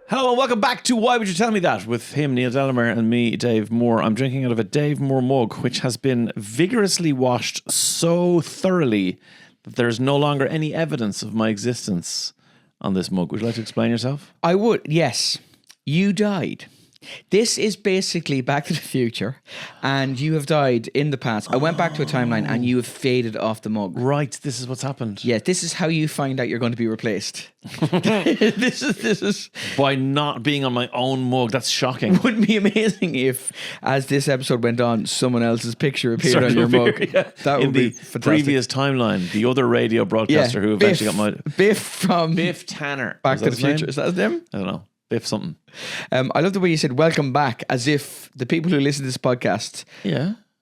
Hello and welcome back to Why Would You Tell Me That? With him, Neil Delamere, and me, Dave Moore. I'm drinking out of a Dave Moore mug, which has been vigorously washed so thoroughly that there's no longer any evidence of my existence on this mug. Would you like to explain yourself? I would, yes. You died. This is basically Back to the Future, and you have died in the past. I went back to a timeline, and you have faded off the mug. Right, this is what's happened. Yeah, this is how you find out you're going to be replaced. This is By not being on my own mug. That's shocking. Wouldn't be amazing if, as this episode went on, someone else's picture appeared on your mug. Yeah. That would in be the fantastic. Previous timeline, the other radio broadcaster who eventually got my Biff from Biff Tanner. Back Was to that the his name? Future. Is that his name? I don't know. Biff something. I love the way you said "welcome back," as if the people who listen to this podcast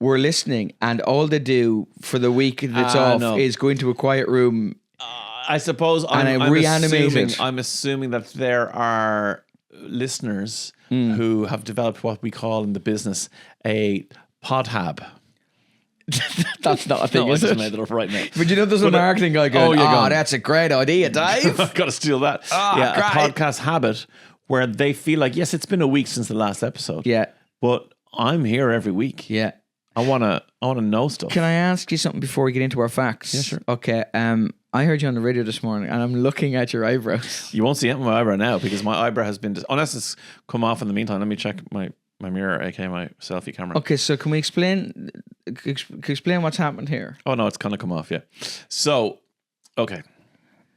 were listening, and all they do for the week that's off is go into a quiet room. I suppose I'm assuming that there are listeners who have developed what we call in the business a podhab. That's not a thing, No, I is just it? made it up right now. But you know, there's a marketing guy going, that's a great idea, Dave. I've got to steal that. A podcast habit where they feel like, yes, it's been a week since the last episode. Yeah. But I'm here every week. Yeah. I wanna know stuff. Can I ask you something before we get into our facts? Yeah, sure. Okay. I heard you on the radio this morning, and I'm looking at your eyebrows. You won't see it in my eyebrow now because my eyebrow has been unless it's come off in the meantime. Let me check my mirror, aka my selfie camera. Okay, so can we explain what's happened here? Oh no, it's kind of come off, yeah. So, okay,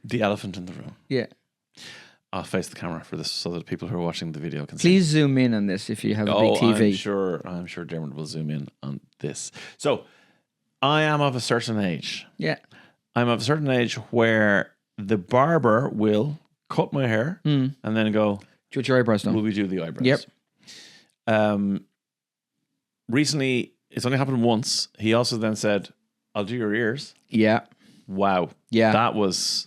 the elephant in the room. Yeah. I'll face the camera for this so that people who are watching the video can Please see. zoom in on this if you have a big TV. I'm sure Dermot will zoom in on this. So, I am of a certain age. Yeah. I'm of a certain age where the barber will cut my hair and then go, do your eyebrows done. will we do the eyebrows? Yep. Recently, it's only happened once. He also then said, I'll do your ears. Yeah. Wow. Yeah. That was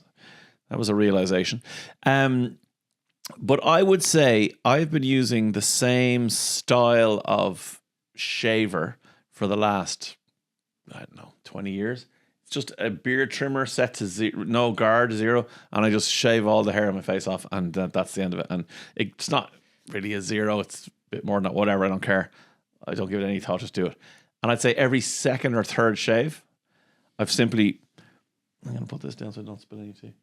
a realization. But I would say I've been using the same style of shaver for the last, 20 years. It's just a beard trimmer set to zero, no guard, zero, and I just shave all the hair on my face off, and that's the end of it. And it's not really a zero. It's a bit more than that. Whatever. I don't care. I don't give it any thought. Just do it. And I'd say every second or third shave, I'm going to put this down so I don't spill any tea.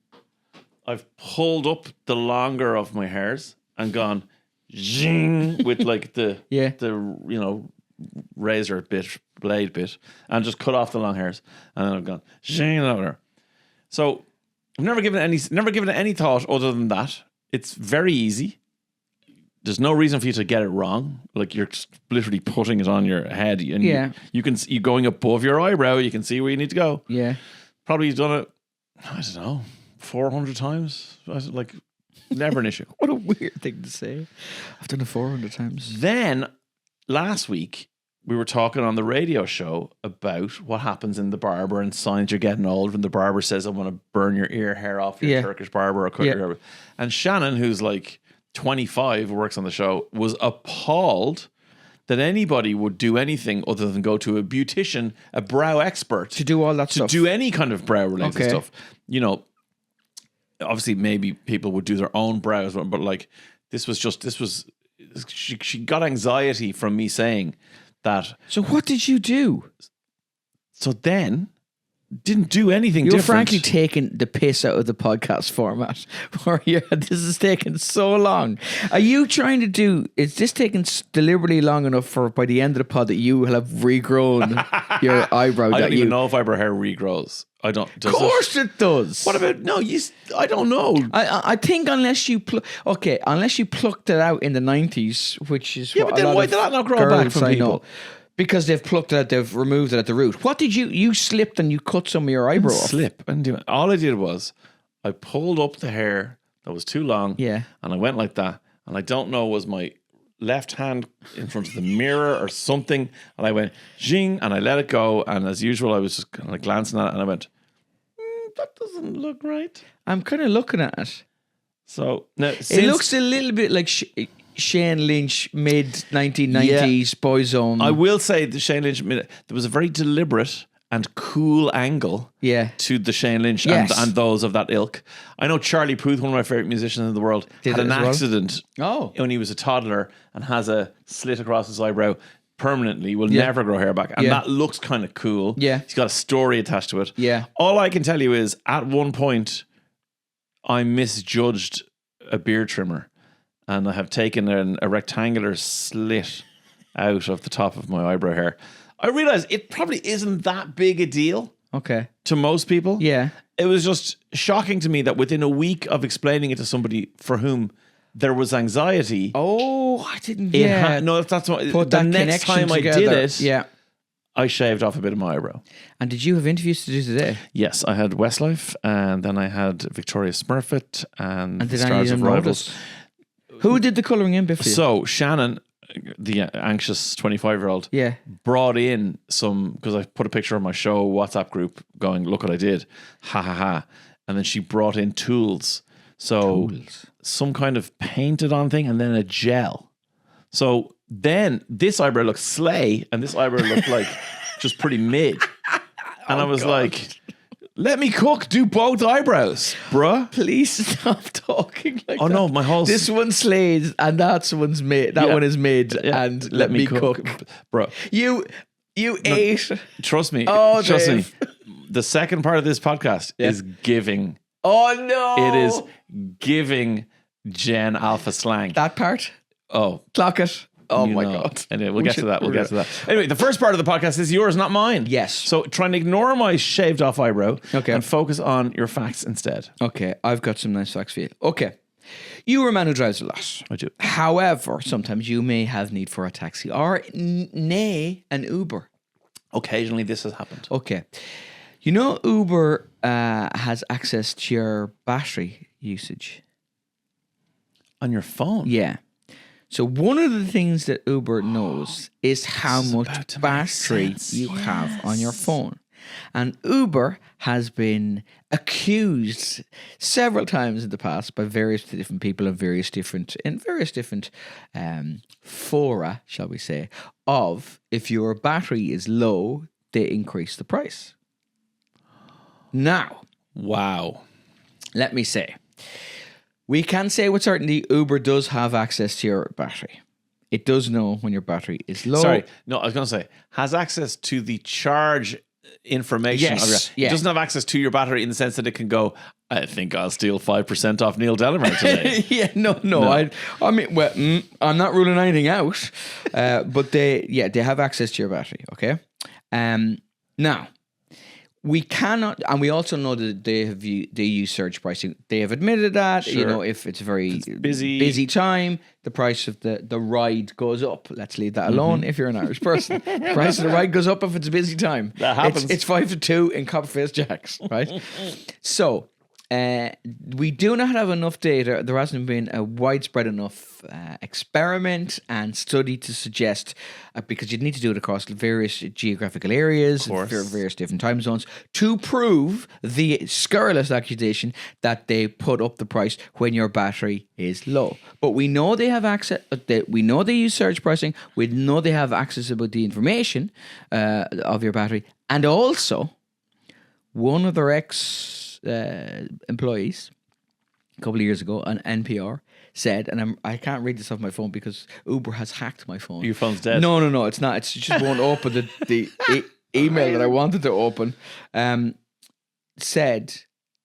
I've pulled up the longer of my hairs and gone zing with like the razor blade bit, and just cut off the long hairs, and then I've gone zing over. So I've never given it any thought other than that. It's very easy. There's no reason for you to get it wrong. Like you're just literally putting it on your head, and you going above your eyebrow. You can see where you need to go. Yeah. Probably you've done it, I don't know, 400 times. Like, never an issue. What a weird thing to say. I've done it 400 times. Then, last week, we were talking on the radio show about what happens in the barber and signs you're getting old when the barber says, I want to burn your ear hair off your Turkish barber or cut your hair. And Shannon, who's like 25, works on the show, was appalled that anybody would do anything other than go to a beautician, a brow expert. To do all that stuff. To do any kind of brow-related stuff. You know, obviously maybe people would do their own brows, but like she got anxiety from me saying that. So what did you do? So then... didn't do anything You're different. frankly taking the piss out of the podcast format. This is taking so long. Are you trying to do... Is this taking deliberately long enough for by the end of the pod that you will have regrown your eyebrow? I don't even know if eyebrow hair regrows. I don't... Of course it does. What about... No, I don't know. I think unless you... unless you plucked it out in the 90s, which is... Yeah, but then why did that not grow back from people? Because they've plucked it out, they've removed it at the root. What did you slipped and you cut some of your eyebrow off? All I did was I pulled up the hair that was too long. Yeah. And I went like that. And I don't know, was my left hand in front of the mirror or something. And I went zing and I let it go. And as usual, I was just kind of glancing at it and I went, that doesn't look right. I'm kind of looking at it. So now, it looks a little bit like Shane Lynch mid 1990s Boyzone. I will say the Shane Lynch, there was a very deliberate and cool angle Yeah. to the Shane Lynch Yes. and those of that ilk. I know Charlie Puth, one of my favorite musicians in the world, Did had it an as well? accident Oh. when he was a toddler and has a slit across his eyebrow permanently, will Yeah. never grow hair back. And Yeah. that looks kind of cool. Yeah. He's got a story attached to it. Yeah. All I can tell you is at one point I misjudged a beard trimmer and I have taken a rectangular slit out of the top of my eyebrow hair. I realize it probably isn't that big a deal Okay. to most people. Yeah. It was just shocking to me that within a week of explaining it to somebody for whom there was anxiety, Oh, I didn't. it Yeah. no, that's what Put the that next connection time together. I did it, Yeah. I shaved off a bit of my eyebrow. And did you have interviews to do today? Yes, I had Westlife, and then I had Victoria Smurfit, and And the did any of Stars of them Rivals. notice? Who did the colouring in bit for you? So Shannon, the anxious 25-year-old, Yeah. brought in some, because I put a picture on my show WhatsApp group going, look what I did, ha ha ha, and then she brought in tools. So some kind of painted on thing, and then a gel. So then this eyebrow looked slay, and this eyebrow looked like just pretty mid. And I was like, let me cook, do both eyebrows, bruh. Please stop talking like that. Oh no, my whole This one slays and that one's made. That Yeah. one is made Yeah. and let me cook. Bro. You ate. Trust me. Oh, trust Dave. me. The second part of this podcast is giving. Oh no! It is giving Gen Alpha slang. that part. Oh, Clock it. Oh you my know. god! Anyway, we'll get to that. We'll get to that. Anyway, the first part of the podcast is yours, not mine. Yes. So try and ignore my shaved off eyebrow. Okay. And focus on your facts instead. Okay, I've got some nice facts for you. Okay, you are a man who drives a lot. I do. However, sometimes you may have need for a taxi or nay an Uber. Occasionally, this has happened. Okay, you know Uber has access to your battery usage. On your phone. Yeah. So one of the things that Uber knows is how is about much to make battery sense. you have on your phone. And Uber has been accused several times in the past by various different people in various different fora, shall we say, of if your battery is low, they increase the price. Now, Wow. let me say, we can say with certainty Uber does have access to your battery. It does know when your battery is low. Sorry. No, I was going to say, has access to the charge information. Yes, Of your, yeah. It doesn't have access to your battery in the sense that it can go, I think I'll steal 5% off Neil Delamere today. Yeah, no. I mean, well, I'm not ruling anything out, but they have access to your battery. Okay, now we cannot, and we also know that they use surge pricing. They have admitted that Sure. If it's a very busy time, the price of the ride goes up. Let's leave that Mm-hmm. alone. If you're an Irish person, the price of the ride goes up if it's a busy time. That happens. It's 5 to 2 in Copperface Jacks, right? So. We do not have enough data. There hasn't been a widespread enough experiment and study to suggest, because you'd need to do it across various geographical areas, various different time zones, to prove the scurrilous accusation that they put up the price when your battery is low. But we know they have access. We know they use surge pricing. We know they have access about the information of your battery, and also one of their employees a couple of years ago on NPR said, and I can't read this off my phone because Uber has hacked my phone. Your phone's dead. No, it's not. It's just won't open the email that I wanted to open. Said,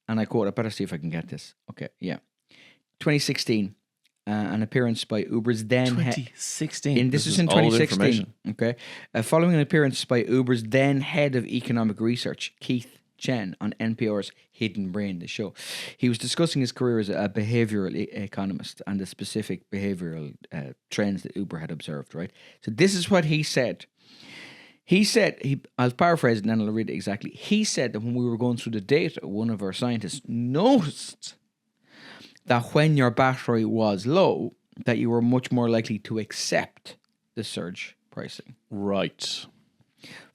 and I quote, I better see if I can get this. Okay, yeah. 2016, an appearance by Uber's then 2016. This is in old 2016. information. Okay, following an appearance by Uber's then head of economic research, Keith Chen, on NPR's Hidden Brain, the show. He was discussing his career as a behavioral economist and the specific behavioral trends that Uber had observed, right? So this is what he said. I'll paraphrase it and then I'll read it exactly. He said that when we were going through the data, one of our scientists noticed that when your battery was low, that you were much more likely to accept the surge pricing. Right.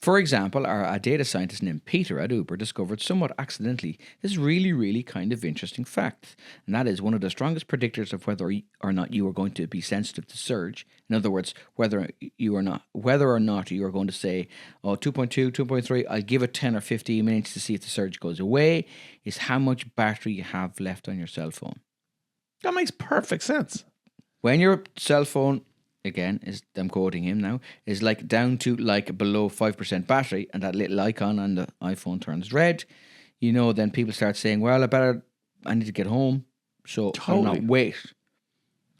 For example, a data scientist named Peter at Uber discovered somewhat accidentally this really, really kind of interesting fact. And that is one of the strongest predictors of whether or not you are going to be sensitive to surge. In other words, whether or not you are going to say, 2.2, 2.3, I'll give it 10 or 15 minutes to see if the surge goes away, is how much battery you have left on your cell phone. That makes perfect sense. When your cell phone, again, I'm quoting him now, is like down to like below 5% battery and that little icon on the iPhone turns red, then people start saying, well, I need to get home, so I'll not wait.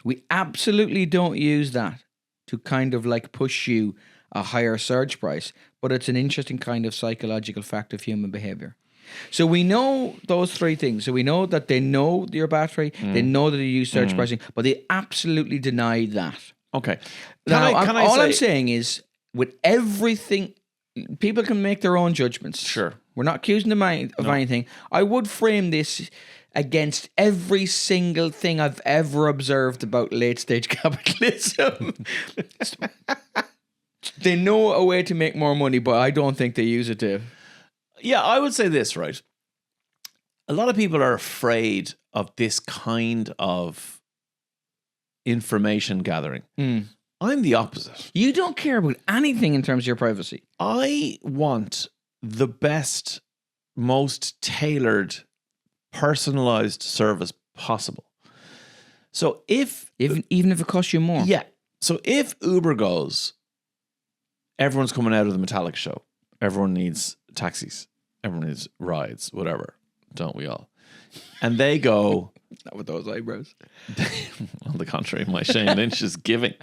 We absolutely don't use that to kind of like push you a higher surge price, but it's an interesting kind of psychological fact of human behavior. So we know those three things. So we know that they know your battery, they know that they use surge pricing, but they absolutely deny that. Okay. I'm saying is, with everything, people can make their own judgments. Sure. We're not accusing them of anything. I would frame this against every single thing I've ever observed about late-stage capitalism. They know a way to make more money, but I don't think they use it to... Yeah, I would say this, right? A lot of people are afraid of this kind of information gathering. I'm the opposite. You don't care about anything in terms of your privacy. I want the best, most tailored, personalized service possible. So even if it costs you more. Yeah. So if Uber goes, everyone's coming out of the Metallica show. Everyone needs taxis. Everyone needs rides, whatever. Don't we all? And they go... Not with those eyebrows. On the contrary, my Shane Lynch is giving.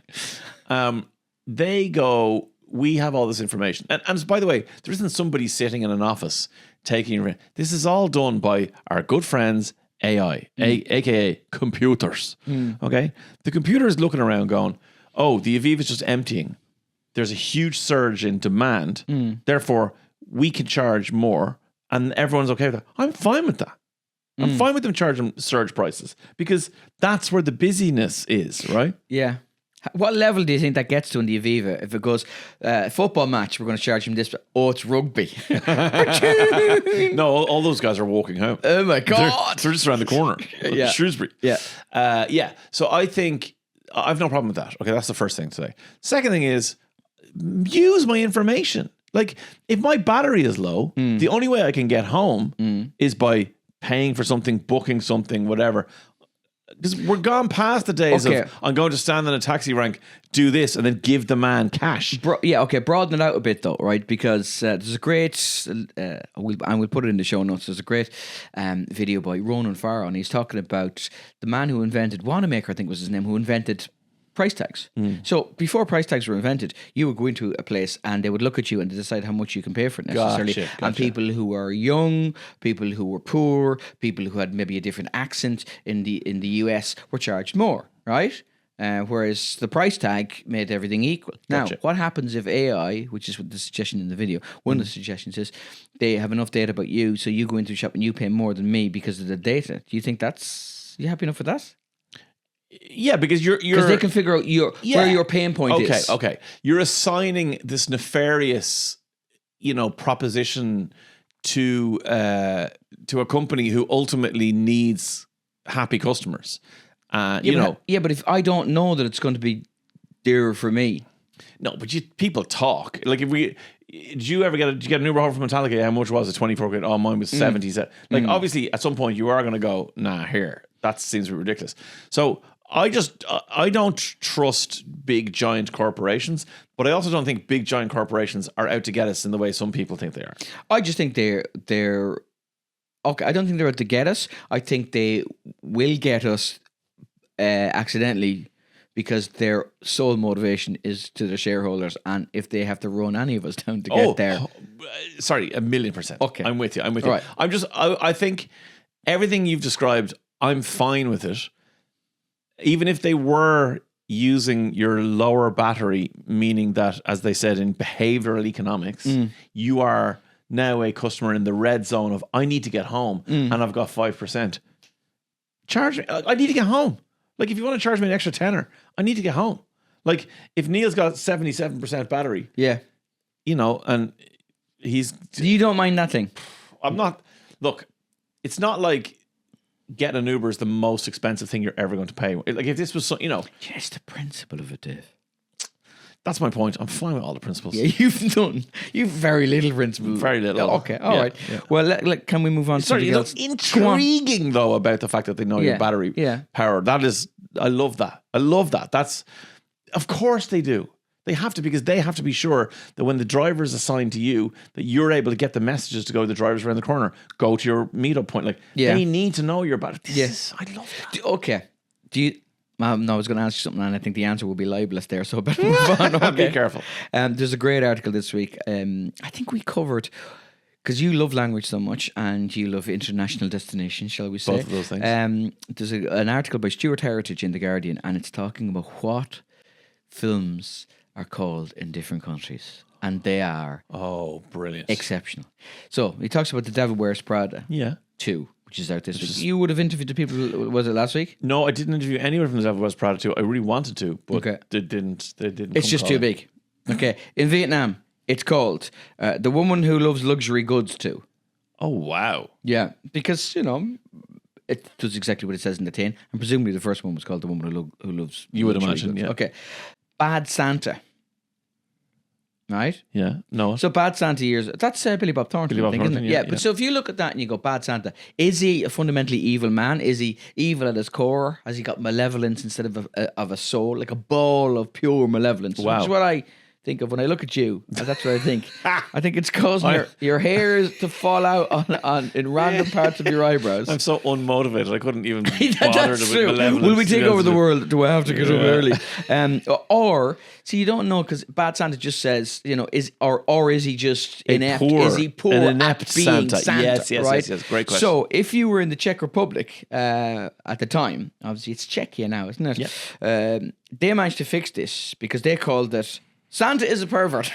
They go, we have all this information. And by the way, there isn't somebody sitting in an office taking... This is all done by our good friends, AI, a.k.a. computers. Okay? The computer is looking around going, oh, the Aviva is just emptying. There's a huge surge in demand. Therefore, we can charge more. And everyone's okay with that. I'm fine with that. I'm fine with them charging surge prices because that's where the busyness is, right? Yeah. What level do you think that gets to in the Aviva? If it goes, football match, we're going to charge him this. Oh, it's rugby. No, all those guys are walking home. Oh my God. They're just around the corner. Yeah. Shrewsbury. Yeah. Yeah. So I think I've no problem with that. Okay, that's the first thing to say. Second thing is use my information. Like if my battery is low, the only way I can get home is by paying for something, booking something, whatever. Because we're gone past the days of I'm going to stand in a taxi rank, do this, and then give the man cash. Broaden it out a bit though, right? Because there's a great, we'll put it in the show notes. There's a great video by Ronan Farrow, and he's talking about the man who invented Wanamaker, I think was his name, who invented price tags. So before price tags were invented, you would go into a place and they would look at you and decide how much you can pay for it necessarily. Gotcha. And people who are young, people who were poor, people who had maybe a different accent in the US were charged more, right? Whereas the price tag made everything equal. Gotcha. Now, what happens if AI, which is what the suggestion in the video, one of the suggestions is they have enough data about you, so you go into a shop and you pay more than me because of the data. Do you think you happy enough with that? Yeah, because you're they can figure out where your pain point is. Okay. You're assigning this nefarious, proposition to a company who ultimately needs happy customers. But if I don't know that it's going to be dearer for me, no. But people talk. Like did you ever get an Uber home from Metallica? How much was it? 24 quid. Oh, mine was 70. Like obviously, at some point you are going to go, nah, here. That seems ridiculous. So I don't trust big giant corporations, but I also don't think big giant corporations are out to get us in the way some people think they are. I just think they're okay. I don't think they're out to get us. I think they will get us accidentally because their sole motivation is to the shareholders, and if they have to run any of us down to get there, sorry, 1,000,000%. Okay, I'm with you. All right. I think everything you've described, I'm fine with it. Even if they were using your lower battery, meaning that, as they said in behavioral economics, you are now a customer in the red zone of, I need to get home and I've got 5%. Charge me. I need to get home. Like if you want to charge me an extra tenner, I need to get home. Like if Neil's got 77% battery, yeah, and he's. You don't mind that thing? I'm not. Look, it's not like getting an Uber is the most expensive thing you're ever going to pay. Like if this was, Just the principle of it, Dave. That's my point. I'm fine with all the principles. Yeah, you've very little principle. Very little. Oh, okay, all right. Yeah. Well, can we move on to something else? Intriguing though about the fact that they know your battery power. That is, I love that. That's, of course they do. They have to, because they have to be sure that when the driver is assigned to you, that you're able to get the messages to go to the drivers around the corner, go to your meetup point. Like they need to know your battery. I love that. Okay. Do you? No, I was going to ask you something, and I think the answer will be libelous there, so I better move on. Okay. Be careful. There's a great article this week. I think we covered, because you love language so much, and you love international destinations, shall we say? Both of those things. There's an article by Stuart Heritage in The Guardian, and it's talking about what films are called in different countries, and they are brilliant, exceptional. So he talks about The Devil Wears Prada 2, which is out this week. You would have interviewed the people, was it last week? No, I didn't interview anyone from The Devil Wears Prada 2. I really wanted to, but they didn't. It's just too big. Okay, in Vietnam, it's called The Woman Who Loves Luxury Goods 2. Oh wow! Yeah, because it does exactly what it says in the tin, and presumably the first one was called The Woman Who Loves. You would Luxury imagine, Goods. yeah. Okay, Bad Santa. Right? Yeah, no. So Bad Santa years, that's Billy Bob Thornton, Billy Bob Thornton, isn't it? Yeah, but so if you look at that and you go, Bad Santa, is he a fundamentally evil man? Is he evil at his core? Has he got malevolence instead of a soul? Like a ball of pure malevolence. Wow. Which is what I think of when I look at you. That's what I think. I think it's causing your hairs to fall out on in random parts of your eyebrows. I'm so unmotivated. I couldn't even bother That's with malevolence. Will we take over the world? Do I have to get up early? Or see, you don't know, because Bad Santa just says, is he just inept? Is he poor? An inept at being Santa? Yes, right? yes. Great question. So if you were in the Czech Republic at the time, obviously it's Czechia now, isn't it? Yeah. They managed to fix this because they called it Santa is a pervert.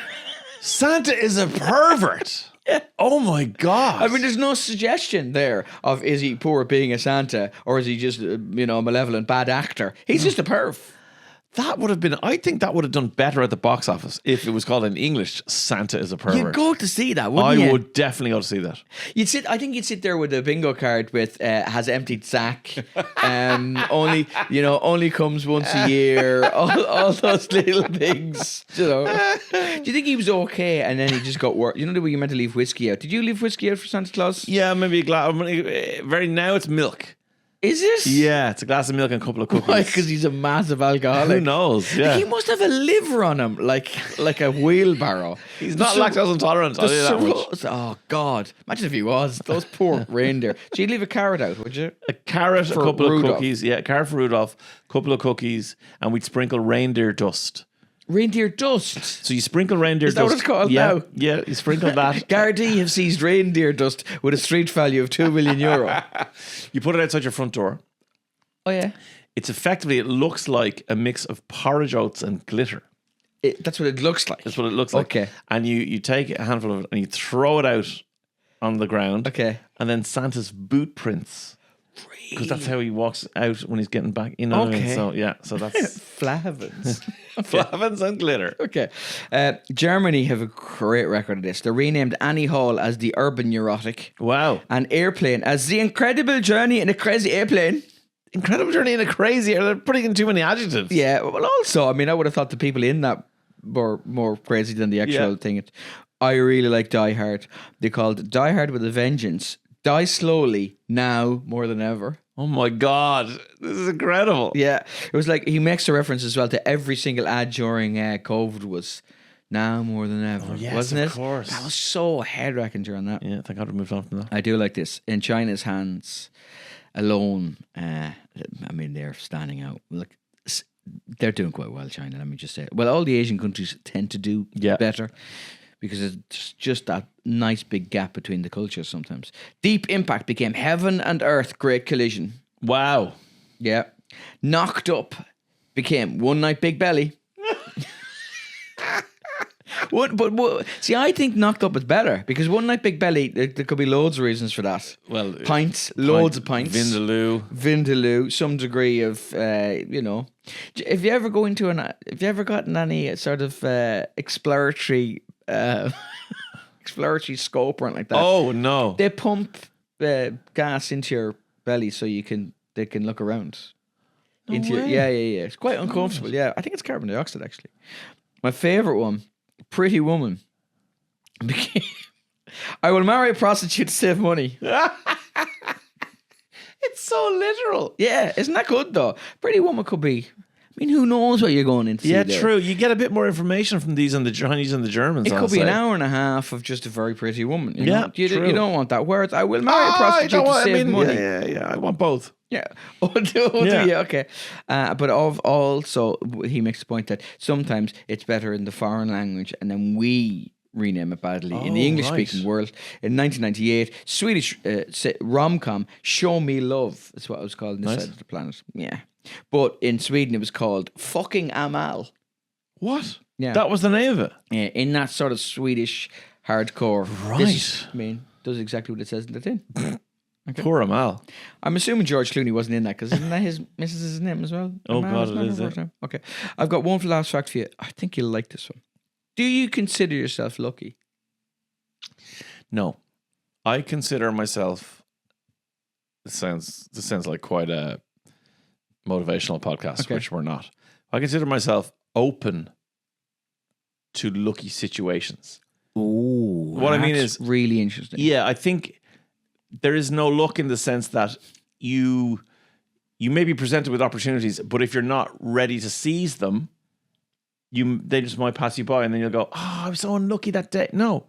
Santa is a pervert. Yeah. Oh my God. I mean, there's no suggestion there of is he poor at being a Santa, or is he just a malevolent bad actor? He's just a perv. That would have been, I think that would have done better at the box office if it was called in English, Santa is a pervert. You'd go to see that, wouldn't you? I would definitely go to see that. I think you'd sit there with a bingo card with has emptied sack, only comes once a year, all those little things, Do you think he was okay and then he just got worse? You know the way you meant to leave whiskey out? Did you leave whiskey out for Santa Claus? Yeah, maybe a glass. Now it's milk. Is it? Yeah, it's a glass of milk and a couple of cookies. Why? Because he's a massive alcoholic. Who knows? Yeah. He must have a liver on him, like a wheelbarrow. He's not lactose intolerant, I'll tell you that much. Oh, God. Imagine if he was. Those poor reindeer. So you'd leave a carrot out, would you? A carrot, For a couple Rudolph. of cookies. Yeah, a carrot for Rudolph, a couple of cookies, and we'd sprinkle reindeer dust. Reindeer dust. So you sprinkle reindeer dust. Is that what it's called now? Yeah, you sprinkle that. Gardaí have seized reindeer dust with a street value of €2 million. You put it outside your front door. Oh, yeah? It's effectively, it looks like a mix of porridge oats and glitter. That's what it looks like. That's what it looks like. Okay. And you take a handful of it and you throw it out on the ground. Okay. And then Santa's boot prints. Because that's how he walks out when he's getting back. You know what I mean? So, yeah. So that's... Flavins. Flavins and glitter. Okay. Germany have a great record of this. They renamed Annie Hall as the Urban Neurotic. Wow. And Airplane as the Incredible Journey in a Crazy Airplane. Incredible Journey in a Crazy... They're putting in too many adjectives. Yeah. Well, also, I mean, I would have thought the people in that were more crazy than the actual thing. I really like Die Hard. They called Die Hard with a Vengeance. Die slowly, now more than ever. Oh my God. This is incredible. Yeah. It was like, he makes a reference as well to every single ad during COVID was now more than ever. Oh, yes, wasn't it? Of course. That was so head-wracking during that. Yeah, thank God we moved on from that. I do like this. In China's hands alone, I mean, they're standing out. Like, they're doing quite well, China, let me just say. Well, all the Asian countries tend to do better. Because it's just that nice big gap between the cultures sometimes. Deep Impact became Heaven and Earth Great Collision. Wow. Yeah. Knocked Up became One Night Big Belly. See, I think Knocked Up is better because One Night Big Belly, there could be loads of reasons for that. Well, loads of pints. Vindaloo, some degree of, If you ever gotten any sort of exploratory exploratory scope or anything like that. Oh no! They pump gas into your belly so they can look around. No yeah. way. It's quite uncomfortable. Yeah, I think it's carbon dioxide actually. My favorite one, Pretty Woman. I will marry a prostitute to save money. It's so literal. Yeah, isn't that good though? Pretty Woman could be. I mean, who knows what you're going into? Yeah, there. true. You get a bit more information from these and the Chinese and the Germans. It could be an hour and a half of just a very pretty woman. You know? You true. don't want that. Whereas I will marry a prostitute to save money. Yeah. I want both. Yeah. Do you? Okay. But also, he makes the point that sometimes it's better in the foreign language, and then we rename it badly in the English-speaking world. In 1998, Swedish rom-com Show Me Love is what it was called on this side of the planet. Yeah. But in Sweden, it was called Fucking Amal. What? Yeah. That was the name of it? Yeah, in that sort of Swedish hardcore. Right. Does exactly what it says in the tin. Okay. Poor Amal. I'm assuming George Clooney wasn't in that because isn't that his missus' name as well? Oh, God, it is. Okay. I've got one last fact for you. I think you'll like this one. Do you consider yourself lucky? No. I consider myself... This sounds like quite a motivational podcast, which we're not. I consider myself open to lucky situations. Oh, what I mean is really interesting. Yeah, I think there is no luck in the sense that you may be presented with opportunities, but if you're not ready to seize them, they just might pass you by, and then you'll go, "Oh, I was so unlucky that day." No,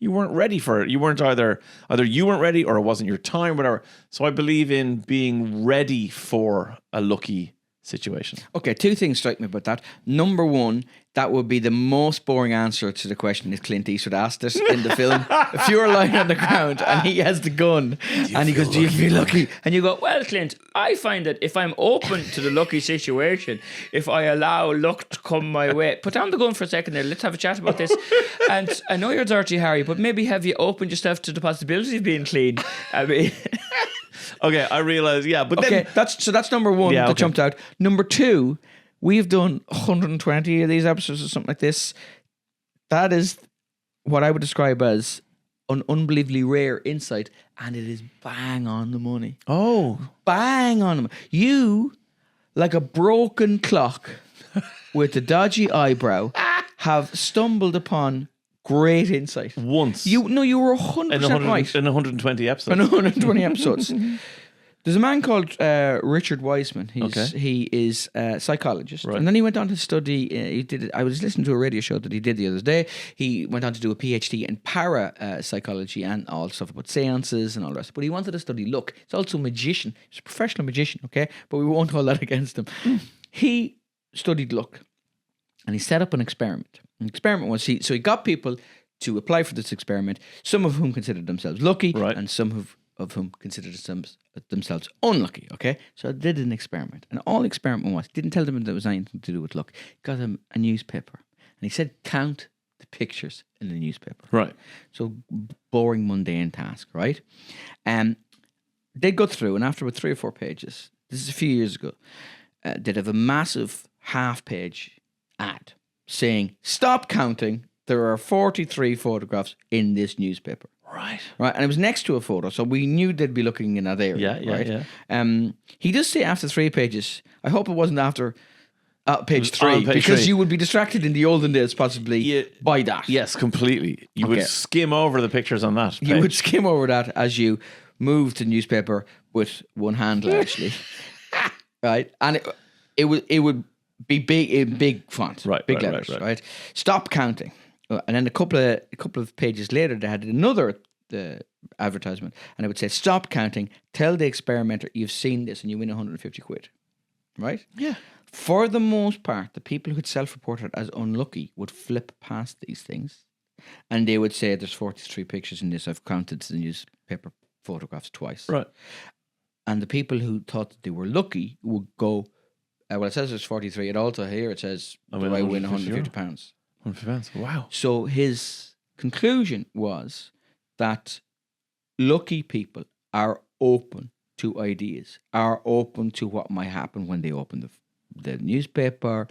you weren't ready for it. You weren't either you weren't ready, or it wasn't your time, whatever. So I believe in being ready for a lucky situation. Okay, two things strike me about that. Number one, that would be the most boring answer to the question if Clint Eastwood asked it in the film. If you're lying on the ground and he has the gun and he goes, "Do you feel lucky?" And you go, "Well, Clint, I find that if I'm open to the lucky situation, if I allow luck to come my way," put down the gun for a second there, let's have a chat about this. And I know you're dirty, Harry, but maybe have you opened yourself to the possibility of being clean? I mean... Okay, I realize, but then... that's number one that jumped out. Number two, we've done 120 of these episodes or something like this. That is what I would describe as an unbelievably rare insight, and it is bang on the money. Oh. Bang on them. You, like a broken clock with a dodgy eyebrow, have stumbled upon great insight. Once. You were 100% right. In 120 episodes. In 120 episodes. There's a man called Richard Wiseman. He is a psychologist, and then he went on to study. I was listening to a radio show that he did the other day. He went on to do a PhD in parapsychology and all stuff about seances and all the rest. But he wanted to study luck. He's also a magician. He's a professional magician. Okay, but we won't hold that against him. He studied luck, and he set up an experiment. An experiment was he got people to apply for this experiment. Some of whom considered themselves lucky, and some of whom considered themselves unlucky, okay? So I did an experiment. And all the experiment was, didn't tell them that it was anything to do with luck. Got them a newspaper. And he said, count the pictures in the newspaper. Right. So boring, mundane task, right? They'd go through, and after about 3 or 4 pages, this is a few years ago, they'd have a massive half-page ad saying, "Stop counting. There are 43 photographs in this newspaper." Right. And it was next to a photo, so we knew they'd be looking in that area. Yeah. He does say after 3 pages, I hope it wasn't after page 3, because you would be distracted in the olden days possibly by that. Yes, completely. You would skim over the pictures on that page. You would skim over that as you moved the newspaper with one hand, actually. Right? And it would be big in big font, big letters, right? Stop counting. And then a couple of pages later, they had another advertisement, and it would say, "Stop counting. Tell the experimenter you've seen this, and you win 150 quid." Right? Yeah. For the most part, the people who'd self-reported as unlucky would flip past these things, and they would say, "There's 43 pictures in this. I've counted the newspaper photographs twice." Right. And the people who thought that they were lucky would go, "Well, it says there's 43. It also here it says, do I win 150 pounds?" Wow. So his conclusion was that lucky people are open to ideas, are open to what might happen when they open the newspaper.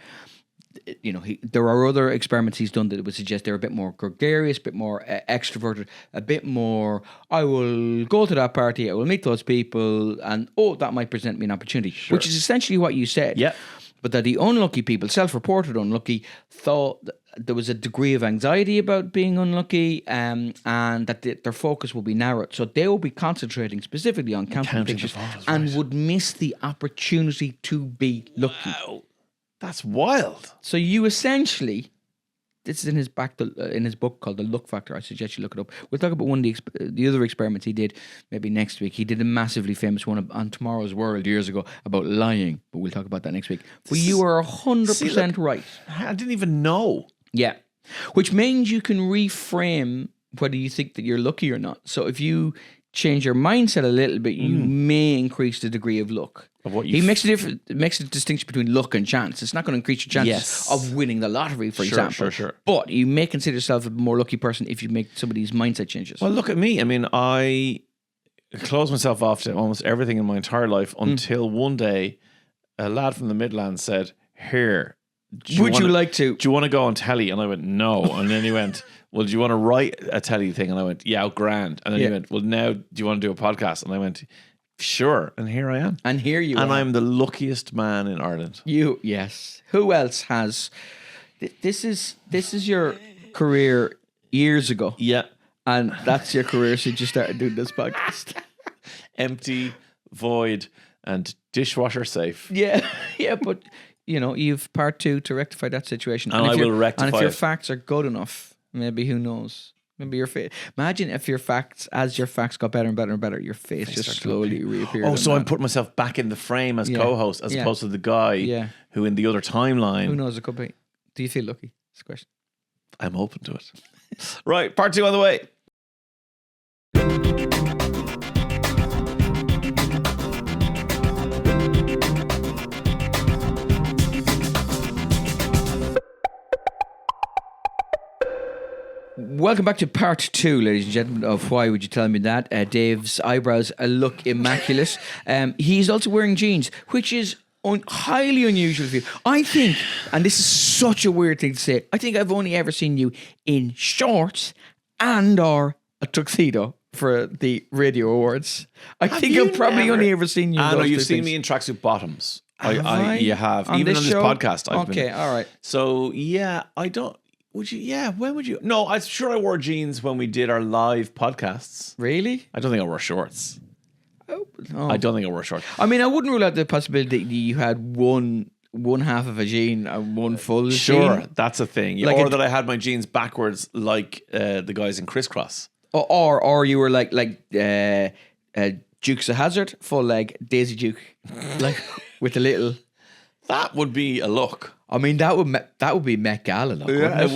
there are other experiments he's done that would suggest they're a bit more gregarious, a bit more extroverted, a bit more, I will go to that party, I will meet those people, and that might present me an opportunity, which is essentially what you said. Yeah. But that the unlucky people, self-reported unlucky, thought there was a degree of anxiety about being unlucky, and that their focus will be narrowed. So they will be concentrating specifically on counting pictures and would miss the opportunity to be lucky. Wow. That's wild. So you essentially, this is in his book called The Luck Factor. I suggest you look it up. We'll talk about one of the other experiments he did maybe next week. He did a massively famous one on Tomorrow's World years ago about lying, but we'll talk about that next week. But you are 100% right. I didn't even know. Yeah. Which means you can reframe whether you think that you're lucky or not. So if you change your mindset a little bit, you may increase the degree of luck. He makes a distinction between luck and chance. It's not going to increase your chances of winning the lottery, for example. Sure. But you may consider yourself a more lucky person if you make some of these mindset changes. Well, look at me. I mean, I closed myself off to almost everything in my entire life until one day a lad from the Midlands said, "Here, would you like to? Do you want to go on telly?" And I went, "No." And then he went, "Well, do you want to write a telly thing?" And I went, "Yeah, grand." And then he went, "Well, now do you want to do a podcast?" And I went, "Sure." And here I am. And here you are. And I'm the luckiest man in Ireland. Yes. Who else has? This is your career years ago. Yeah. And that's your career since you started doing this podcast. Empty, void, and dishwasher safe. Yeah, but you've part 2 to rectify that situation. And I will rectify And if your it. facts are good enough, maybe, who knows? Maybe your face. Imagine if your facts got better and better and better, your face just slowly reappeared. Oh, so I'm putting myself back in the frame as co-host as opposed to the guy who in the other timeline. Who knows? It could be. Do you feel lucky? That's the question. I'm open to it. Right, part 2 on the way. Welcome back to part 2, ladies and gentlemen, of Why Would You Tell Me That? Dave's eyebrows look immaculate. He's also wearing jeans, which is highly unusual for you. I think, and this is such a weird thing to say, I think I've only ever seen you in shorts and or a tuxedo for the radio awards. I think I've probably only ever seen you in those you've two seen things. me in tracksuit bottoms. You have. On Even this on this show? podcast. Okay, all right. So, yeah, I don't... Would you? Yeah, when would you? No, I'm sure I wore jeans when we did our live podcasts. Really? I don't think I wore shorts. Oh. I don't think I wore shorts. I mean, I wouldn't rule out the possibility that you had one half of a jean and one full jean. Sure, that's a thing. Like or that I had my jeans backwards like the guys in Crisscross. Or you were like Dukes of Hazzard, full leg, Daisy Duke, like with a little... That would be a look. I mean, that would be Met Gala look. Yeah, it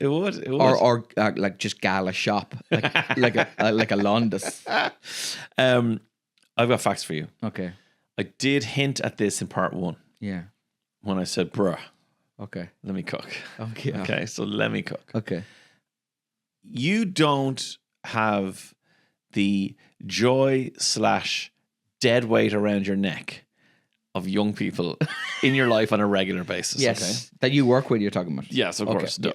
would. Or like just gala shop, like a Londis. I've got facts for you. Okay. I did hint at this in part 1. Yeah. When I said, "Bruh, okay, let me cook." Okay. Okay, so let me cook. Okay. You don't have the joy / dead weight around your neck of young people in your life on a regular basis. Yes, okay? that you work with, you're talking about. Yes, of course. Yeah.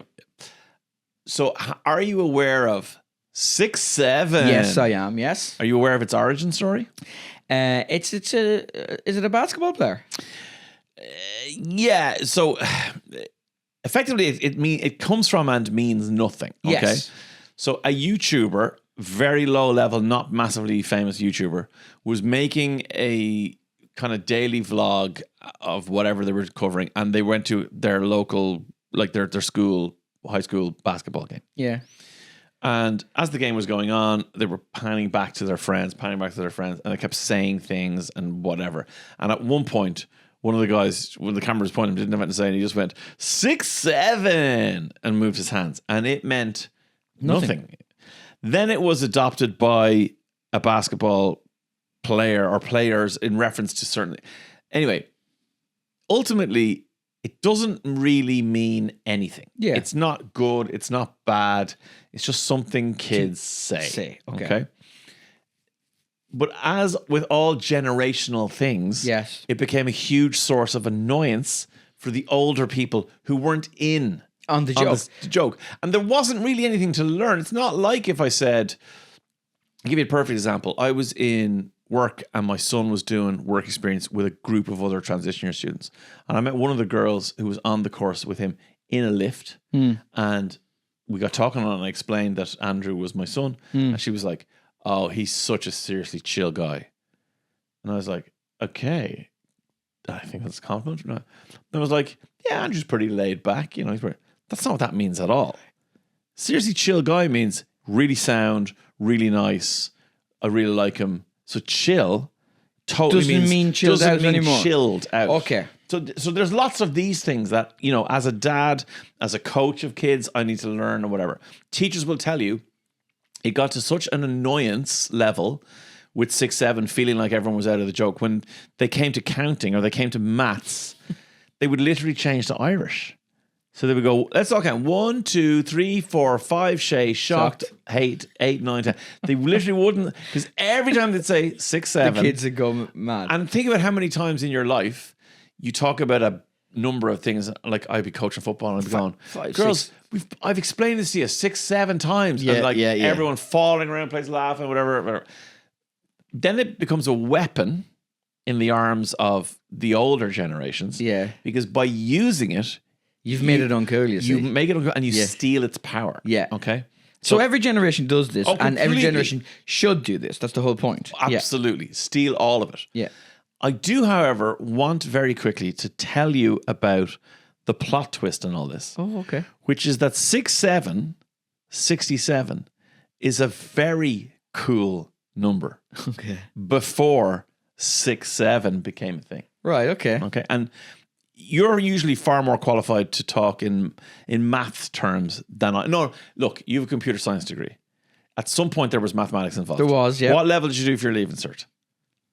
So are you aware of 6-7? Yes, I am. Yes. Are you aware of its origin story? Is it a basketball player? Yeah. So effectively, it comes from and means nothing. Okay. Yes. So a YouTuber, very low level, not massively famous YouTuber, was making a kind of daily vlog of whatever they were covering, and they went to their local, like their school, high school basketball game. Yeah. And as the game was going on, they were panning back to their friends, and they kept saying things and whatever. And at one point, one of the guys, when the camera was pointing, didn't have anything to say, and he just went 6-7 and moved his hands, and it meant nothing. Then it was adopted by a basketball player or players in reference to certain... Anyway, ultimately, it doesn't really mean anything. Yeah. It's not good. It's not bad. It's just something kids say. Okay. But as with all generational things, yes, it became a huge source of annoyance for the older people who weren't in On the on joke. the joke. And there wasn't really anything to learn. It's not like if I said, I'll give you a perfect example. I was in work and my son was doing work experience with a group of other transition year students. And I met one of the girls who was on the course with him in a lift. And we got talking on it and I explained that Andrew was my son. And she was like, oh, he's such a seriously chill guy. And I was like, okay. I think that's a compliment. No. And I was like, yeah, Andrew's pretty laid back. You know, that's not what that means at all. Seriously chill guy means really sound, really nice. I really like him. So chill totally Doesn't mean chilled doesn't out mean anymore. chilled out. Okay. So there's lots of these things that, you know, as a dad, as a coach of kids, I need to learn or whatever. Teachers will tell you it got to such an annoyance level with 6, 7 feeling like everyone was out of the joke. When they came to counting or they came to maths, they would literally change to Irish. So they would go, let's all count. 1, 2, 3, 4, 5, Shay, shocked, hate, 8, 9, 10. They literally wouldn't, because every time they'd say 6, 7. The kids would go mad. And think about how many times in your life you talk about a number of things. Like I'd be coaching football and I'd be going, five, girls, six. I've explained this to you 6, 7 times. Yeah, and like yeah. everyone falling around, place laughing, whatever. Then it becomes a weapon in the arms of the older generations. Yeah. Because by using it, You've made it uncool, you see. you make it uncool and you steal its power. Yeah. Okay. So every generation does this, Oh, and every completely. generation should do this. That's the whole point. Absolutely. Steal all of it. Yeah. I do, however, want very quickly to tell you about the plot twist in all this, Oh, okay. which is that 6, 7, 67 is a very cool number Okay. before 6, 7 became a thing. Right. Okay. Okay. And you're usually far more qualified to talk in maths terms than I. No, look, you have a computer science degree. At some point, there was mathematics involved. There was, yeah. What level did you do for your leaving cert?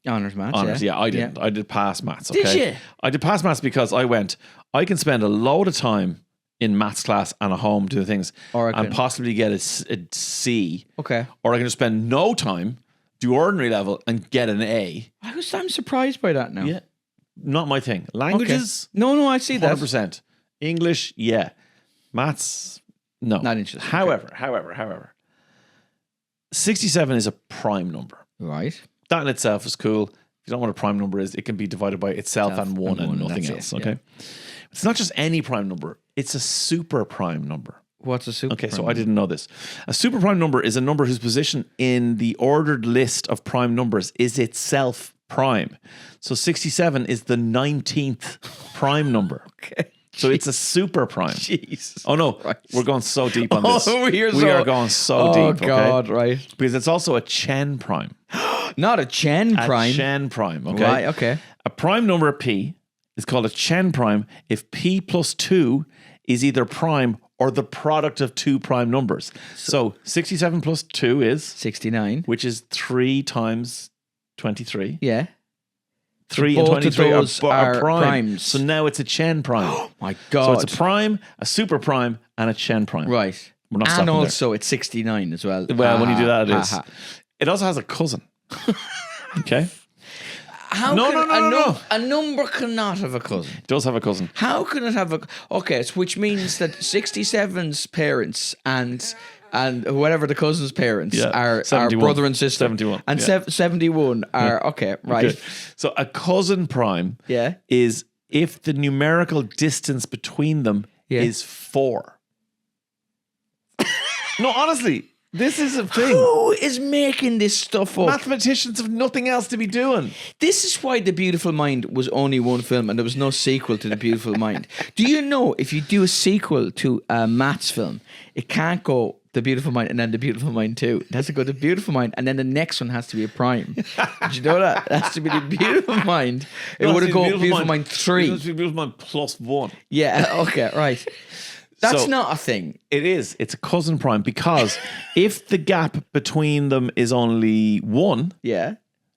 Honours maths. Honours, yeah, I didn't. I did pass maths. Okay? Did you? I did pass maths because I can spend a load of time in maths class and at home doing things Or I and can- possibly get a C. Okay. Or I can just spend no time, do ordinary level and get an A. I'm surprised by that now. Yeah. Not my thing. Languages, No, I see that. 100%. English, yeah. Maths, no. Not interested. However, 67 is a prime number. Right. That in itself is cool. If you don't know what a prime number is, it can be divided by itself and one and nothing that's else. it, Okay. It's not just any prime number, it's a super prime number. What's a super? Okay, so I didn't know this. A super prime number is a number whose position in the ordered list of prime numbers is itself prime. So 67 is the 19th prime number. Okay. So it's a super prime. Jesus. Oh no, Christ. we're going so deep on this. we are going so deep. Oh God, okay? right. Because it's also a Chen prime. Not a Chen prime. A Chen prime. Okay. Right. Okay. A prime number P is called a Chen prime if P plus 2 is either prime or the product of two prime numbers. So 67 plus 2 is 69. which is 3 times 23. Yeah. 3 So and both of 23 those are prime. primes. So now it's a Chen prime. My So God. it's a prime, a super prime, and a Chen prime. Right. We're not And stopping there. also it's 69 as well. Well, when you do that, it is. Aha. It also has a cousin. Okay? How No, can no. A number cannot have a cousin. It does have a cousin. How can it have a... Okay, so which means that 67's parents and whatever the cousin's parents Yeah, are 71. brother and sister. 71, And yeah. 71 are... Okay, right. Okay. So a cousin prime Yeah. is if the numerical distance between them Yeah. is 4. No, honestly, this is a thing. Who is making this stuff up? Mathematicians have nothing else to be doing. This is why The Beautiful Mind was only one film and there was no sequel to The Beautiful Mind. Do you know if you do a sequel to a maths film, it can't go The Beautiful Mind and then The Beautiful Mind 2. It has to go The Beautiful Mind and then the next one has to be a prime. Did you know that? It has to be The Beautiful Mind. It would have gone Beautiful Mind 3. It has to be Beautiful Mind plus 1. Yeah, okay, right. That's So- not a thing. It is. It's a cousin prime because if the gap between them is only 1, Yeah.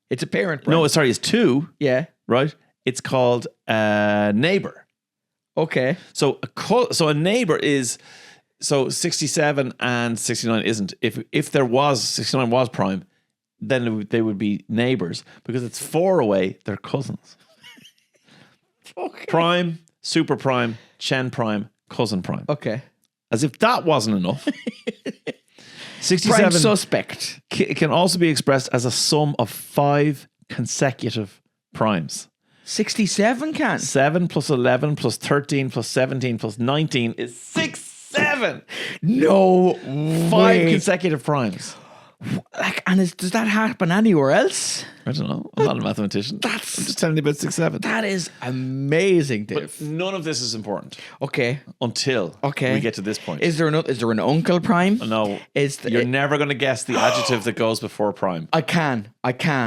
It's a parent prime. no, sorry, it's 2, Yeah. right? It's called a neighbor. Okay. So a neighbor is 67 and 69 isn't. If there was 69 was prime, then they would be neighbors because it's 4 away. They're cousins. Okay. Prime, super prime, Chen prime, cousin prime. Okay. As if that wasn't enough. 67 Prime suspect. can also be expressed as a sum of 5 consecutive primes. 67 can. 7 plus 11 plus 13 plus 17 plus 19 is 67. No 5 way. consecutive primes. Like, and does that happen anywhere else? I don't know. I'm not a mathematician. I'm just telling you about 67. That is amazing, Dave. But none of this is important Okay. until we get to this point. Is there an uncle prime? No. Is You're never going to guess the adjective that goes before prime. I can.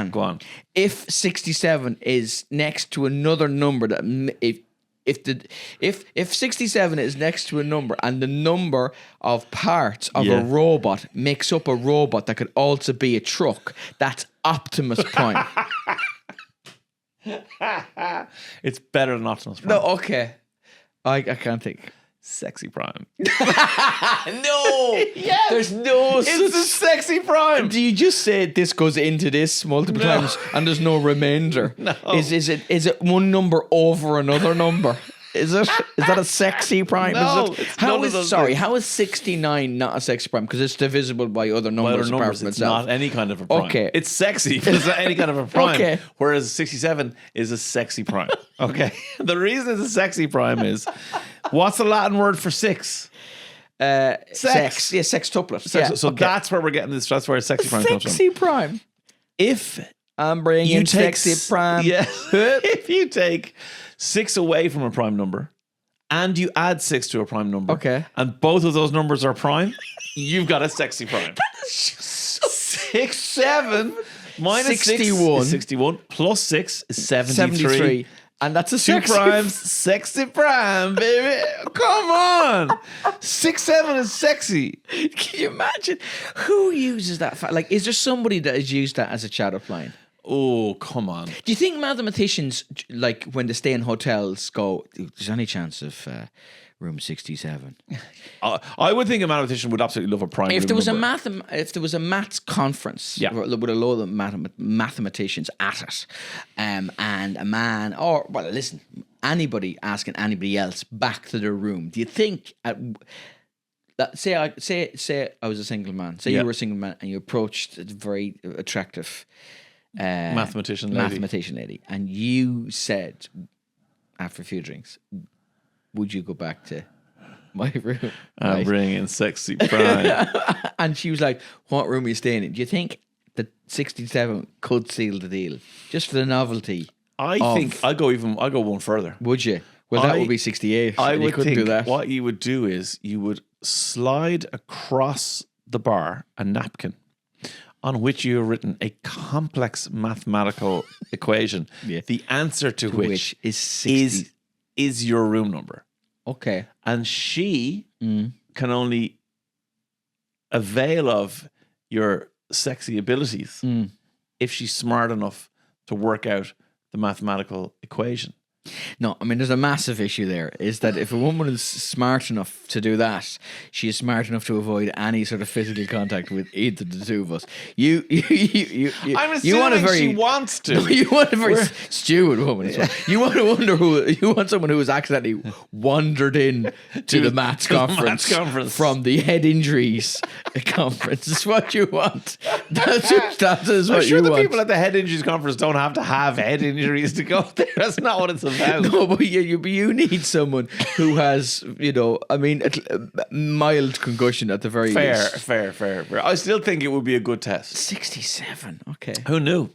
Go on. If 67 is next to another number that if 67 is next to a number and the number of parts of a robot makes up a robot that could also be a truck, that's Optimus Prime. It's better than Optimus Prime. No, okay. I can't think. Sexy prime. No! There's no It's a sexy prime. Do you just say this goes into this multiple times and there's no remainder? No. Is it one number over another number? Is that a sexy prime? No, Is it, it's none of those things. how is 69 not a sexy prime? Because it's divisible by other numbers, apart from It's itself. not any kind of a prime. Okay. It's sexy, but it's not any kind of a prime. Okay. Whereas 67 is a sexy prime. Okay. The reason it's a sexy prime is, what's the Latin word for 6? Sex. Yeah, sextuplet. Sex. Yeah, So okay. that's where we're getting this. That's where sexy prime comes from. Sexy prime. If I'm bringing you take sexy prime. Yeah. If you take 6 away from a prime number and you add 6 to a prime number, Okay. and both of those numbers are prime, you've got a sexy prime. 67 minus 61. 6 is 61 plus 6 is 73. 73. And that's a Two sexy primes, sexy prime, baby. Come on. 6-7 is sexy. Can you imagine who uses that? Like, is there somebody that has used that as a chat-up line? Oh, come on. Do you think mathematicians, like when they stay in hotels, go, there's any chance of room 67? I would think a mathematician would absolutely love a prime. If there was number. if there was a maths conference, Yeah. with a load of mathematicians at it, and a man, or well, listen, anybody asking anybody else back to their room, do you think say I was a single man, say Yeah. you were a single man and you approached a very attractive mathematician lady, and you said after a few drinks, would you go back to my room? I'm Right. bringing sexy prime. And she was like, what room are you staying in? Do you think that 67 could seal the deal? Just for the novelty. I think I'll go one further. Would you? Well, that would be 68. I and would you couldn't think do that. what you would do is you would slide across the bar a napkin on which you have written a complex mathematical equation, Yeah. the answer to which is 60. is your room number. Okay. And she can only avail of your sexy abilities if she's smart enough to work out the mathematical equation. No, I mean, there's a massive issue there, is that if a woman is smart enough to do that, she is smart enough to avoid any sort of physical contact with either the two of us. You I'm assuming you want a very, she wants to. You want a very stupid woman as well. You want to wonder you want someone who has accidentally wandered in to the maths conference from the head injuries conference. Is what you want. That is what I'm sure you the want. people at the head injuries conference don't have to have head injuries to go there. That's not what it's about. No, but you need someone who has, I mean, mild concussion at the very least. Fair. I still think it would be a good test. 67. Okay. Who knew?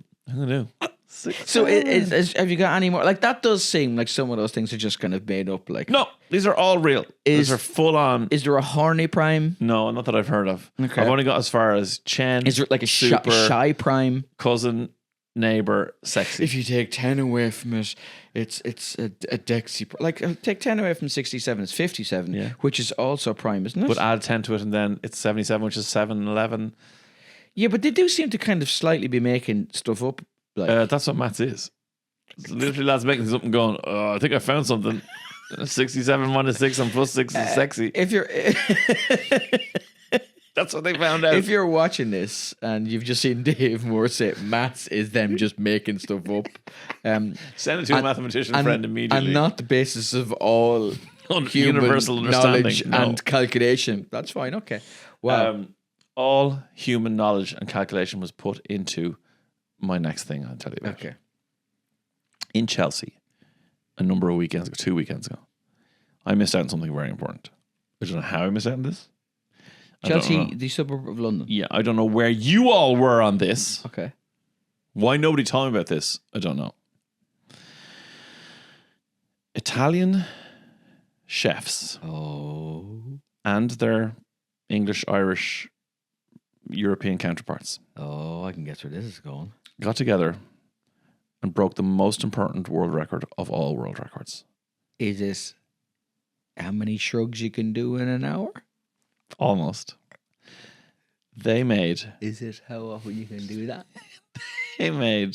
So have you got any more? Like, that does seem like some of those things are just kind of made up. Like, No, these are all real. These are full on. is there a horny prime? No, not that I've heard of. Okay. I've only got as far as Chen. Is there like a super shy prime? cousin, neighbor, sexy. If you take 10 away from it, it's a Dexy. Like, take 10 away from 67, it's 57, Yeah. which is also prime, isn't it? But add 10 to it and then it's 77, which is 711. Yeah, but they do seem to kind of slightly be making stuff up. Like, That's what maths is. It's literally lads making something going, I think I found something. 67 minus 6 and plus 6 is sexy. if you're That's That's what they found out. If you're watching this and you've just seen Dave Moore say maths is them just making stuff up, Send it to a mathematician friend immediately. and not the basis of all human Universal knowledge understanding. and calculation. That's fine. Okay. Wow. All human knowledge and calculation was put into my next thing I'll tell you about. Okay. In Chelsea, a number of weekends ago, 2 weekends ago, I missed out on something very important. I don't know how I missed out on this. Chelsea, the suburb of London. Yeah, I don't know where you all were on this. Okay. Why nobody told me about this, I don't know. Italian chefs and their English, Irish, European counterparts I can guess where this is going. got together and broke the most important world record of all world records. Is this how many shrugs you can do in an hour? Almost. They made Is it how often you can do that? the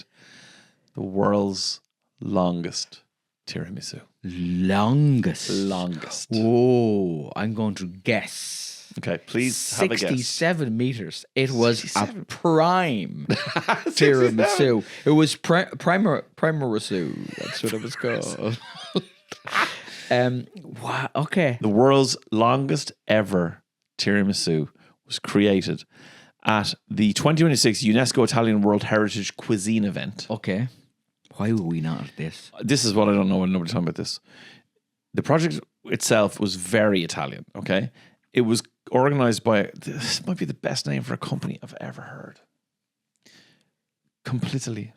world's longest tiramisu. Longest. Whoa, I'm going to guess. Okay, please have a guess. 67 meters. It was 67. a prime tiramisu. It was primarasu. That's what it was called. Wow. Okay. The world's longest ever tiramisu was created at the 2026 UNESCO Italian World Heritage Cuisine event. Okay. Why were we not at this? This is what I don't know when nobody's talking about this. The project itself was very Italian, okay? It was organized by, this might be the best name for a company I've ever heard. Completely.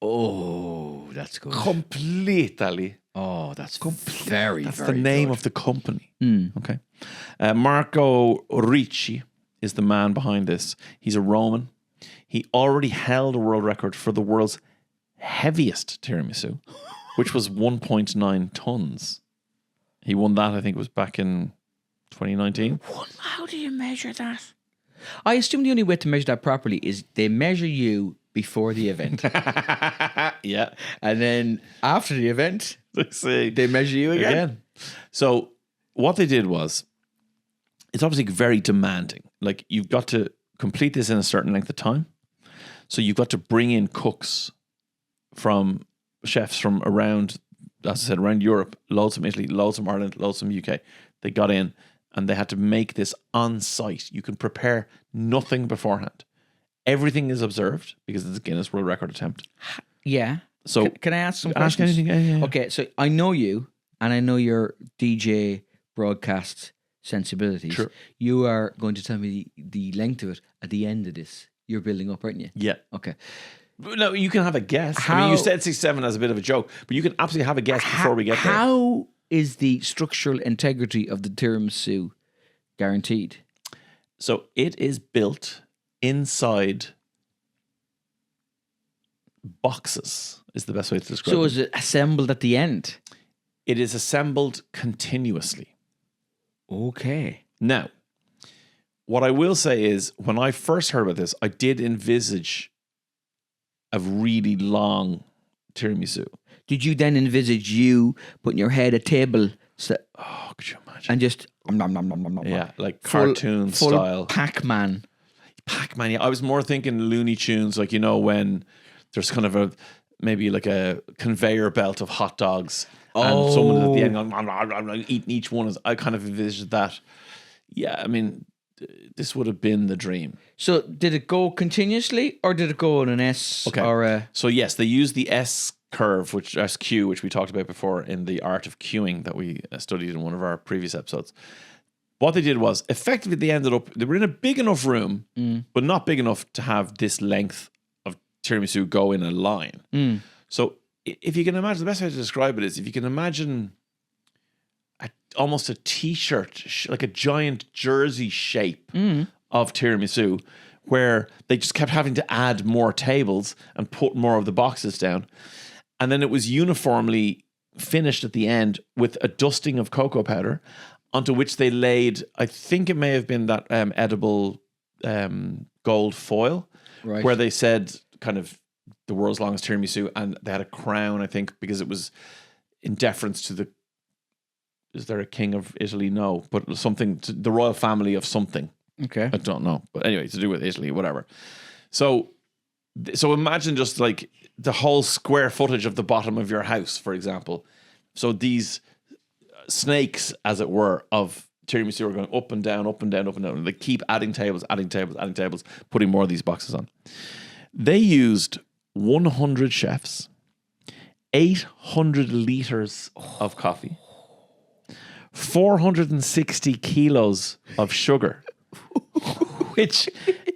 Oh, that's good. Completely. Oh, that's very, That's very the name good. of the company. Okay. Marco Ricci is the man behind this. He's a Roman. He already held a world record for the world's heaviest tiramisu, which was 1.9 tons. He won that, I think it was back in 2019. How do you measure that? I assume the only way to measure that properly is they measure you before the event. Yeah. And then after the event, See. they measure you again. So what they did was, it's obviously very demanding. Like, you've got to complete this in a certain length of time. So you've got to bring in cooks from chefs from around, as I said, around Europe, loads from Italy, loads from Ireland, loads from UK. They got in and they had to make this on site. You can prepare nothing beforehand. Everything is observed because it's a Guinness World Record attempt. Yeah. So can I ask some ask questions? anything. Yeah. Okay, so I know you and I know your DJ broadcast sensibilities. Sure. You are going to tell me the length of it at the end of this. You're building up, aren't you? Yeah. Okay. No, you can have a guess. I mean, you said 67 as a bit of a joke, but you can absolutely have a guess before we get there. How is the structural integrity of the tiramisu guaranteed? So it is built inside boxes, is the best way to describe So it. is it assembled at the end? It is assembled continuously. Okay. Now, what I will say is, when I first heard about this, I did envisage a really long tiramisu. Did you then envisage you putting your head at a table Oh, could you imagine? and just nom, nom, nom, nom, nom, Yeah, like full- cartoon full style. Pac-Man? Pac-Man, yeah. I was more thinking Looney Tunes, like, you know, when there's kind of maybe like a conveyor belt of hot dogs and someone at the end going, nom, nom, nom, nom, eating each one. I kind of envisioned that. Yeah, I mean, this would have been the dream. So did it go continuously or did it go on an S or a... So yes, they used the S curve, which SQ, which we talked about before in the art of queuing that we studied in one of our previous episodes. What they did was, effectively, they were in a big enough room, but not big enough to have this length of tiramisu go in a line. So if you can imagine, the best way to describe it is, if you can imagine almost a t-shirt, like a giant jersey shape of tiramisu, where they just kept having to add more tables and put more of the boxes down. And then it was uniformly finished at the end with a dusting of cocoa powder, onto which they laid, I think it may have been that edible gold foil, Right. where they said kind of the world's longest tiramisu, and they had a crown, I think, because it was in deference to is there a king of Italy? No, but something to the royal family of something. Okay. I don't know. But anyway, to do with Italy, whatever. So imagine just like the whole square footage of the bottom of your house, for example. So these snakes, as it were, of tiramisu are going up and down, up and down, up and down. And they keep adding tables, putting more of these boxes on. They used 100 chefs, 800 liters of coffee, 460 kilos of sugar, which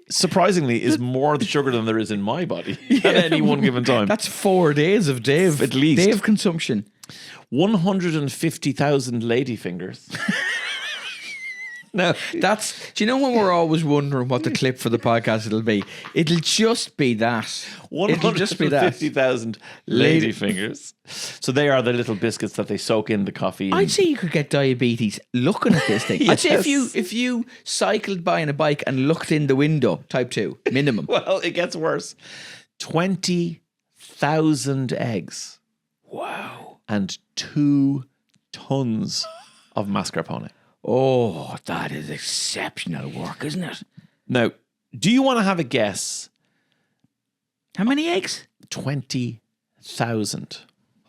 surprisingly is more sugar than there is in my body at any one given time. That's 4 days of Dave. At least. Day of consumption. 150,000 ladyfingers. No, that's. Do you know when we're always wondering what the clip for the podcast it'll be? It'll just be that. It'll just be that. 150,000 ladyfingers. So they are the little biscuits that they soak in the coffee. I'd say you could get diabetes looking at this thing. I'd say Yes. if you cycled by in a bike and looked in the window, type 2, minimum. Well, it gets worse. 20,000 eggs. Wow. And 2 tons of mascarpone. Oh, that is exceptional work, isn't it? Now, do you want to have a guess? How many eggs? 20,000.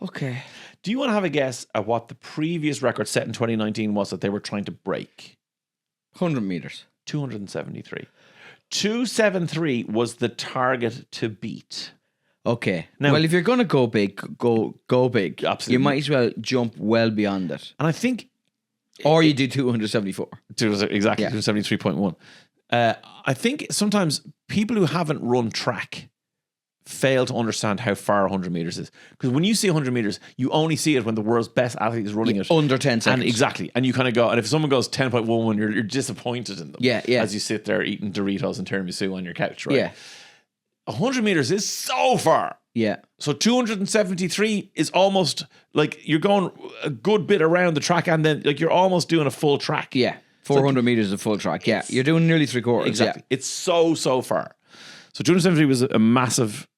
Okay. Do you want to have a guess at what the previous record set in 2019 was that they were trying to break? 100 meters. 273. 273 was the target to beat. Okay. Now- Well, if you're going to go big, go big. Absolutely. You might as well jump well beyond it. And I think Or you do 274. exactly Yeah. 273.1. I think sometimes people who haven't run track fail to understand how far 100 meters is. Because when you see 100 meters, you only see it when the world's best athlete is running it. Under 10 seconds. And exactly. And you kind of go, and if someone goes 10.11, you're disappointed in them. Yeah. As you sit there eating Doritos and tiramisu on your couch, right? Yeah. 100 meters is so far. Yeah. So 273 is almost like you're going a good bit around the track and then like you're almost doing a full track. Yeah. 400 meters of full track. Yeah. You're doing nearly 3/4. Exactly. It's so far. So 273 was a massive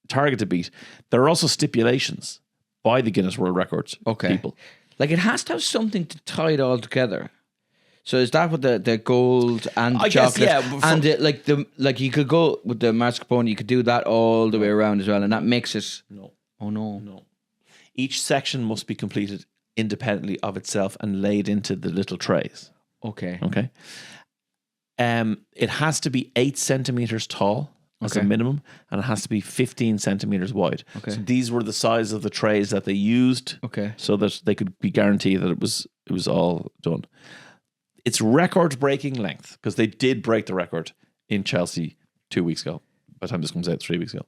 target to beat. There are also stipulations by the Guinness World Records people. Like it has to have something to tie it all together. So is that what the gold and the I guess, chocolate yeah, but and like you could go with the mascarpone, you could do that all the way around as well, and that makes it. No. Oh no. No. Each section must be completed independently of itself and laid into the little trays. Okay. Okay. It has to be 8 centimeters tall as a Okay. minimum, and it has to be 15 centimeters wide. Okay. So these were the size of the trays that they used, Okay. so that they could be guaranteed that it was all done. It's record-breaking length because they did break the record in Chelsea 2 weeks ago. By the time this comes out, 3 weeks ago,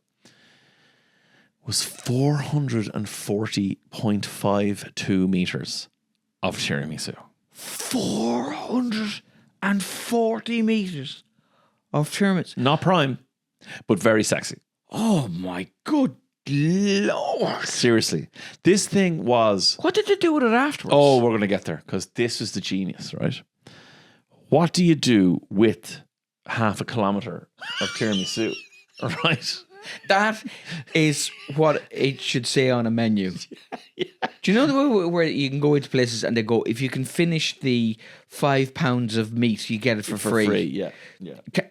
was 440.52 meters of tiramisu. 440 meters of tiramisu. Not prime, but very sexy. Oh my good Lord. Seriously. This thing was... What did they do with it afterwards? Oh, we're going to get there because this is the genius, right? What do you do with half a kilometre of tiramisu, right? That is what it should say on a menu. Do you know the way where you can go into places and they go, if you can finish the 5 pounds of meat, you get it for free. Yeah.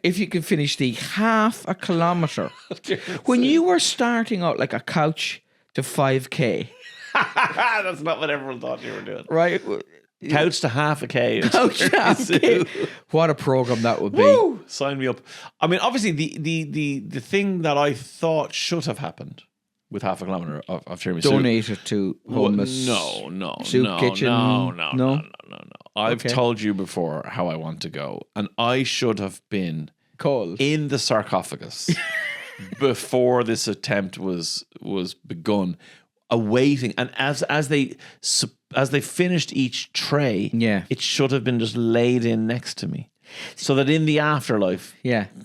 If you can finish the half a kilometre. When you were starting out like a couch to 5K. That's not what everyone thought you were doing. Right? Couch to half a K. Couch to half a K. What a program that would be. Woo! Sign me up. I mean, obviously, the thing that I thought should have happened with half a kilometre of tiramisu. Donate it to homeless. No. Soup kitchen. No. I've told you before how I want to go, and I should have been Called in the sarcophagus before this attempt was begun, awaiting. And as they finished each tray, it should have been just laid in next to me, so that in the afterlife,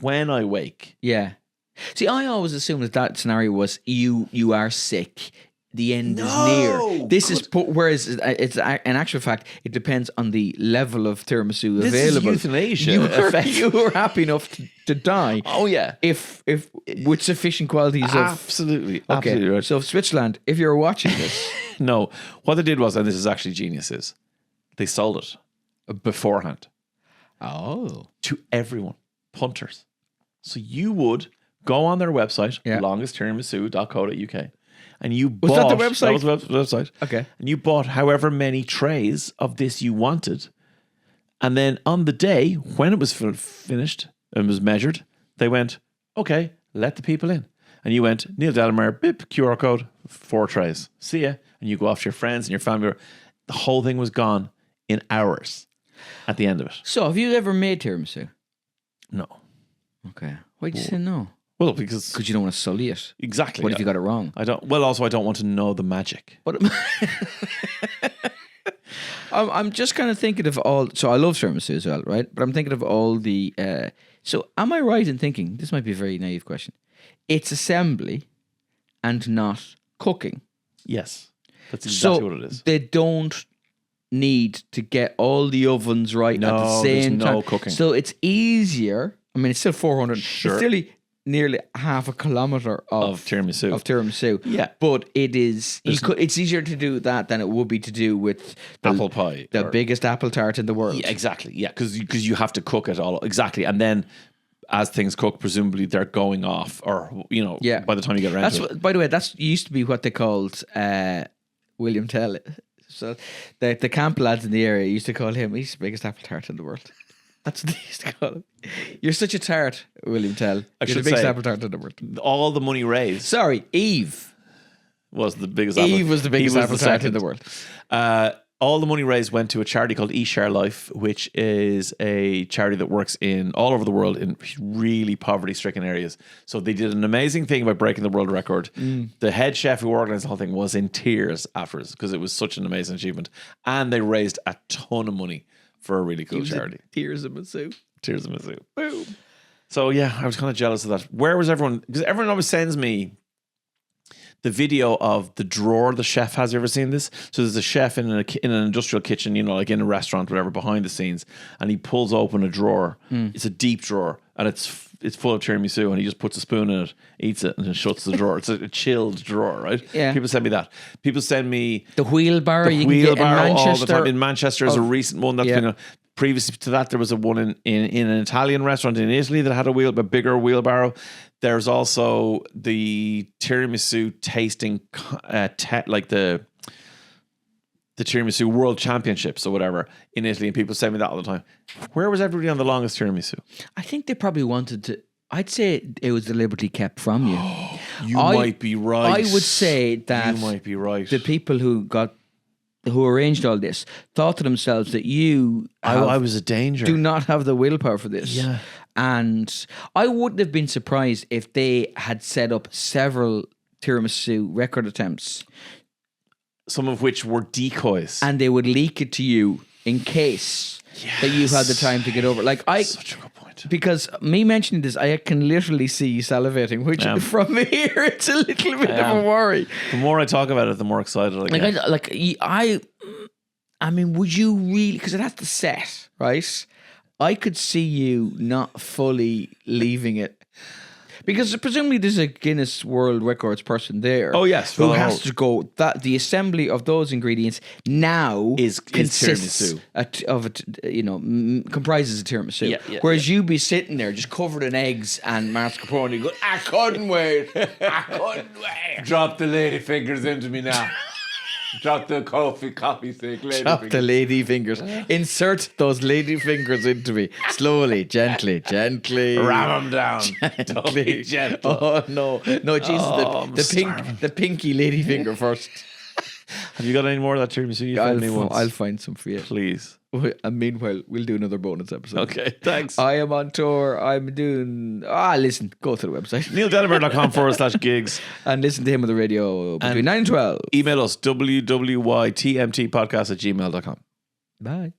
when I wake, See, I always assumed that scenario was you are sick. The end is near. This is whereas it's in actual fact it depends on the level of tiramisu this available. is euthanasia. You were happy enough to die. Oh yeah, if with sufficient qualities of absolutely right. So Switzerland, if you're watching this, no, what they did was, and this is actually genius, is they sold it beforehand. Oh. to everyone, punters. So you would go on their website, longesttiramisu.co.uk, and you bought... Was that the website? That was the website. Okay. And you bought however many trays of this you wanted. And then on the day, when it was finished and was measured, they went, okay, let the people in. And you went, Neil Delamere, bip, QR code, 4 trays. See ya. And you go off to your friends and your family. The whole thing was gone in hours at the end of it. So, have you ever made tiramisu? No. Okay. Why did you say no? Well, because... Because you don't want to sully it. Exactly. What if you got it wrong? I don't... Well, also, I don't want to know the magic. But I'm just kind of thinking of all... So, I love tiramisu as well, right? But I'm thinking of all the... So, am I right in thinking... This might be a very naive question. It's assembly and not cooking. Yes. That's exactly So what it is. they don't need to get all the ovens right at the same there's no time. cooking. So it's easier. I mean, it's still 400. Sure. It's still nearly half a kilometer Of tiramisu. Of tiramisu. Yeah. But it is. It's easier to do that than it would be to do with Apple pie. the biggest apple tart in the world. Yeah, exactly. Yeah, because you have to cook it all. Exactly. And then as things cook, presumably they're going off or, by the time you get around to it. By the way, that used to be what they called William Tell. So the camp lads in the area used to call him, he's the biggest apple tart in the world. That's what they used to call him. You're such a tart, William Tell. You're the biggest apple tart in the world. All the money raised Sorry, Eve was the biggest was the biggest apple tart in the world. All the money raised went to a charity called eShare Life, which is a charity that works in all over the world in really poverty-stricken areas. So they did an amazing thing by breaking the world record. The head chef who organized the whole thing was in tears afterwards because it was such an amazing achievement. And they raised a ton of money for a really cool charity. Tears in my soup. Tears in my soup. Boom. So yeah, I was kind of jealous of that. Where was everyone? Because everyone always sends me the video of the drawer the chef has. You ever seen this? So there's a chef in an industrial kitchen, like in a restaurant, whatever, behind the scenes, and he pulls open a drawer. It's a deep drawer, and it's full of tiramisu, and he just puts a spoon in it, eats it, and then shuts the drawer. It's a chilled drawer, right? Yeah. People send me that. People send me The wheelbarrow you can get in wheelbarrow all the Manchester. time. In Manchester is a recent one that's Yeah. been. Previous to that, there was a one in an Italian restaurant in Italy that had a bigger wheelbarrow. There's also the tiramisu tasting, like the tiramisu world championships or whatever in Italy, and people send me that all the time. Where was everybody on the longest tiramisu? I think they probably wanted to. I'd say it was deliberately kept from you. You might be right. I would say that you might be right. the people who arranged all this thought to themselves that you I was a danger. do not have the willpower for this. Yeah. And I wouldn't have been surprised if they had set up several tiramisu record attempts Some of which were decoys. and they would leak it to you in case that you had the time to get over. Such a good point. Because me mentioning this, I can literally see you salivating, which from here it's a little bit of a worry. The more I talk about it, the more excited I get. I mean, would you really? Because it has to set, right? I could see you not fully leaving it. Because presumably there's a Guinness World Records person there. Oh, yes. Who has to go that the assembly of those ingredients now consists comprises a tiramisu. Yeah, Whereas you be sitting there just covered in eggs and mascarpone, going, I couldn't wait. I couldn't wait. Drop the lady fingers into me now. Drop the coffee stick, lady Drop fingers. the lady fingers. Insert those lady fingers into me. Slowly, gently. Ram them down. Don't be gentle. Oh, no. No, Jesus, the pinky lady finger first. Have you got any more of that tiramisu? You found me once. I'll find some for you. Please. And meanwhile, we'll do another bonus episode. Okay, thanks. I am on tour. I'm doing... listen, go to the website. NeilDelamere.com/gigs. And listen to him on the radio between 9 and 12. Email us, www.tmtpodcast@gmail.com. Bye.